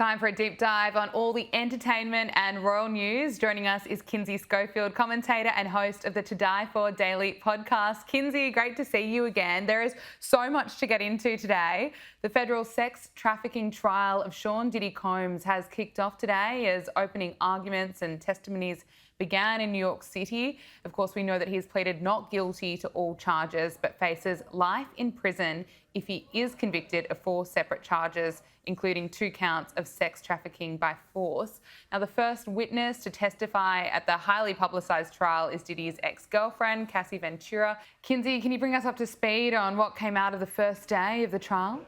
Time for a deep dive on all the entertainment and royal news. Joining us is Kinsey Schofield, commentator and host of the To Die For Daily podcast. Kinsey, great to see you again. There is so much to get into today. The federal sex trafficking trial of Sean Diddy Combs has kicked off today as opening arguments and testimonies began in New York City. Of course, we know that he's pleaded not guilty to all charges, but faces life in prison if he is convicted of 4 separate charges, including 2 counts of sex trafficking by force. Now, the first witness to testify at the highly publicised trial is Diddy's ex-girlfriend, Cassie Ventura. Kinsey, can you bring us up to speed on what came out of the first day of the trial?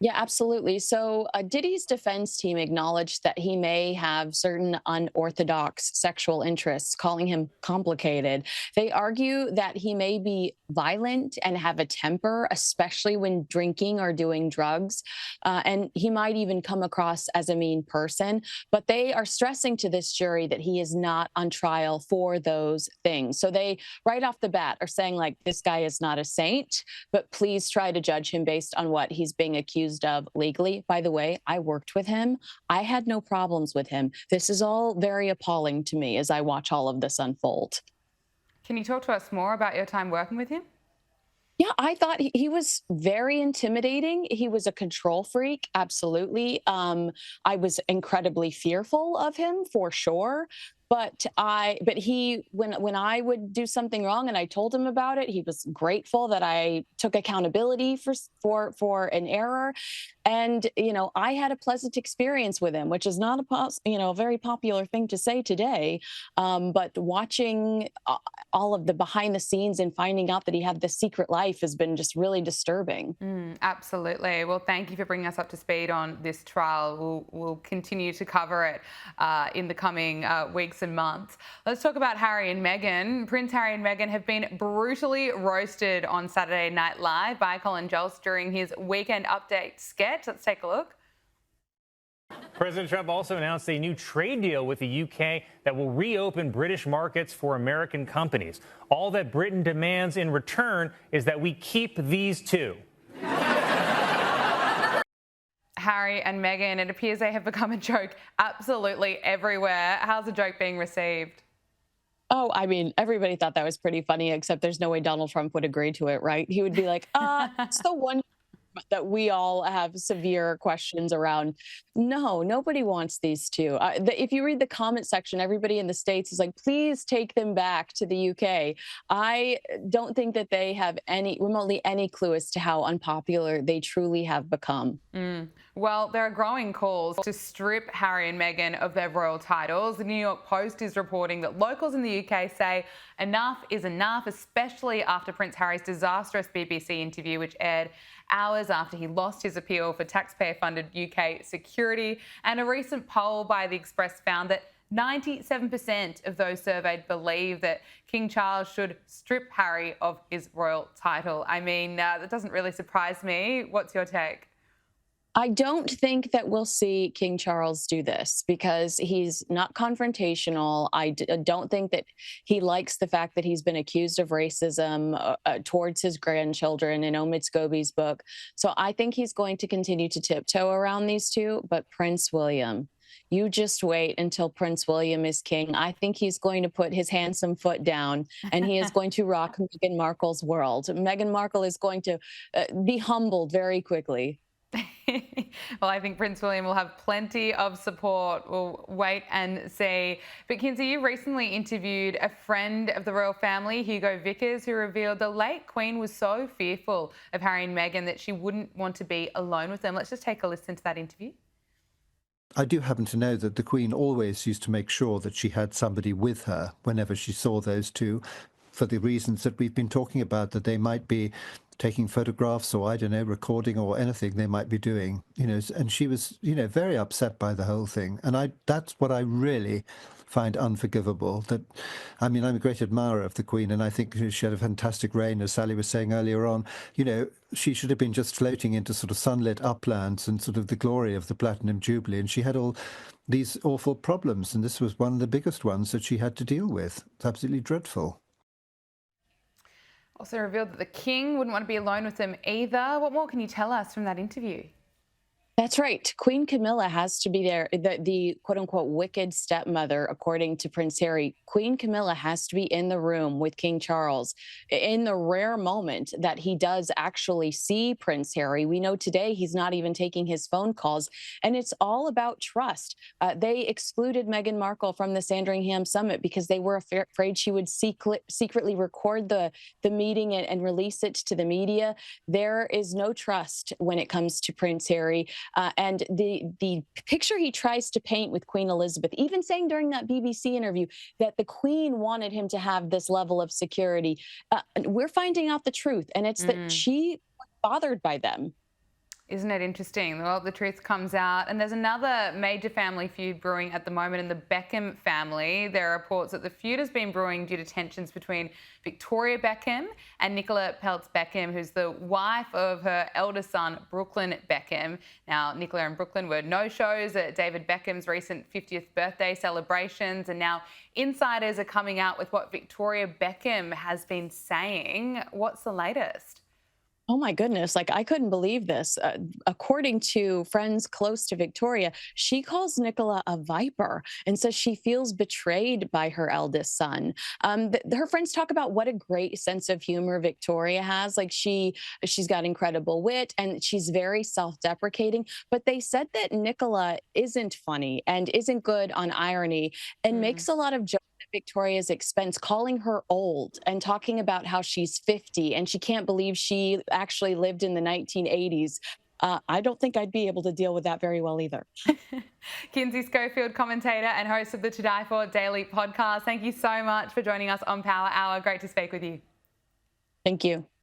Yeah, absolutely. So Diddy's defense team acknowledged that he may have certain unorthodox sexual interests, calling him complicated. They argue that he may be violent and have a temper, especially when drinking or doing drugs. And he might even come across as a mean person. But they are stressing to this jury that he is not on trial for those things. So they, right off the bat, are saying, like, this guy is not a saint, but please try to judge him based on what he's being accused of legally. By the way, I worked with him. I had no problems with him. This is all very appalling to me as I watch all of this unfold. Can you talk to us more about your time working with him? Yeah, I thought he was very intimidating. He was a control freak, absolutely. I was incredibly fearful of him, for sure. But when I would do something wrong and I told him about it, he was grateful that I took accountability for an error. And, I had a pleasant experience with him, which is not a very popular thing to say today. But watching all of the behind the scenes and finding out that he had this secret life has been just really disturbing. Absolutely. Well, thank you for bringing us up to speed on this trial. We'll continue to cover it in the coming weeks and months. Let's talk about Harry and Meghan. Prince Harry and Meghan have been brutally roasted on Saturday Night Live by Colin Jost during his Weekend Update sketch. Let's take a look. President Trump also announced a new trade deal with the UK that will reopen British markets for American companies. All that Britain demands in return is that we keep these two. Harry and Meghan, it appears they have become a joke absolutely everywhere. How's the joke being received? Oh, I mean, everybody thought that was pretty funny, except there's no way Donald Trump would agree to it, right? He would be like, it's the one that we all have severe questions around. No, nobody wants these two. If you read the comment section, everybody in the States is like, please take them back to the UK. I don't think that they have remotely any clue as to how unpopular they truly have become. Well, there are growing calls to strip Harry and Meghan of their royal titles. The New York Post is reporting that locals in the UK say enough is enough, especially after Prince Harry's disastrous BBC interview, which aired hours after he lost his appeal for taxpayer-funded UK security. And a recent poll by The Express found that 97% of those surveyed believe that King Charles should strip Harry of his royal title. I mean, that doesn't really surprise me. What's your take? I don't think that we'll see King Charles do this because he's not confrontational. I don't think that he likes the fact that he's been accused of racism towards his grandchildren in Omid Scobie's book. So I think he's going to continue to tiptoe around these two. But Prince William, you just wait until Prince William is king. I think he's going to put his handsome foot down and he is going to rock Meghan Markle's world. Meghan Markle is going to be humbled very quickly. Well, I think Prince William will have plenty of support. We'll wait and see. But Kinsey, you recently interviewed a friend of the royal family, Hugo Vickers, who revealed the late Queen was so fearful of Harry and Meghan that she wouldn't want to be alone with them. Let's just take a listen to that interview. I do happen to know that the Queen always used to make sure that she had somebody with her whenever she saw those two, for the reasons that we've been talking about, that they might be taking photographs or, I don't know, recording or anything they might be doing, and she was, very upset by the whole thing. And that's what I really find unforgivable. I'm a great admirer of the Queen, and I think she had a fantastic reign, as Sally was saying earlier on. She should have been just floating into sort of sunlit uplands and sort of the glory of the Platinum Jubilee. And she had all these awful problems, and this was one of the biggest ones that she had to deal with. It's absolutely dreadful. Also revealed that the King wouldn't want to be alone with them either. What more can you tell us from that interview? That's right. Queen Camilla has to be there. The quote unquote wicked stepmother, according to Prince Harry. Queen Camilla has to be in the room with King Charles in the rare moment that he does actually see Prince Harry. We know today he's not even taking his phone calls, and it's all about trust. They excluded Meghan Markle from the Sandringham summit because they were afraid she would secretly record the meeting and release it to the media. There is no trust when it comes to Prince Harry. And the picture he tries to paint with Queen Elizabeth, even saying during that BBC interview that the Queen wanted him to have this level of security, we're finding out the truth, and it's that she was bothered by them. Isn't it interesting? Well, the truth comes out. And there's another major family feud brewing at the moment in the Beckham family. There are reports that the feud has been brewing due to tensions between Victoria Beckham and Nicola Peltz Beckham, who's the wife of her eldest son, Brooklyn Beckham. Now, Nicola and Brooklyn were no-shows at David Beckham's recent 50th birthday celebrations. And now insiders are coming out with what Victoria Beckham has been saying. What's the latest? Oh my goodness, like I couldn't believe this. According to friends close to Victoria, she calls Nicola a viper and says she feels betrayed by her eldest son. Her friends talk about what a great sense of humor Victoria has. Like she's got incredible wit and she's very self-deprecating. But they said that Nicola isn't funny and isn't good on irony and makes a lot of jokes at Victoria's expense, calling her old and talking about how she's 50 and she can't believe she actually lived in the 1980s. I don't think I'd be able to deal with that very well either. Kinsey Schofield, commentator and host of the To Die For Daily podcast. Thank you so much for joining us on Power Hour. Great to speak with you. Thank you.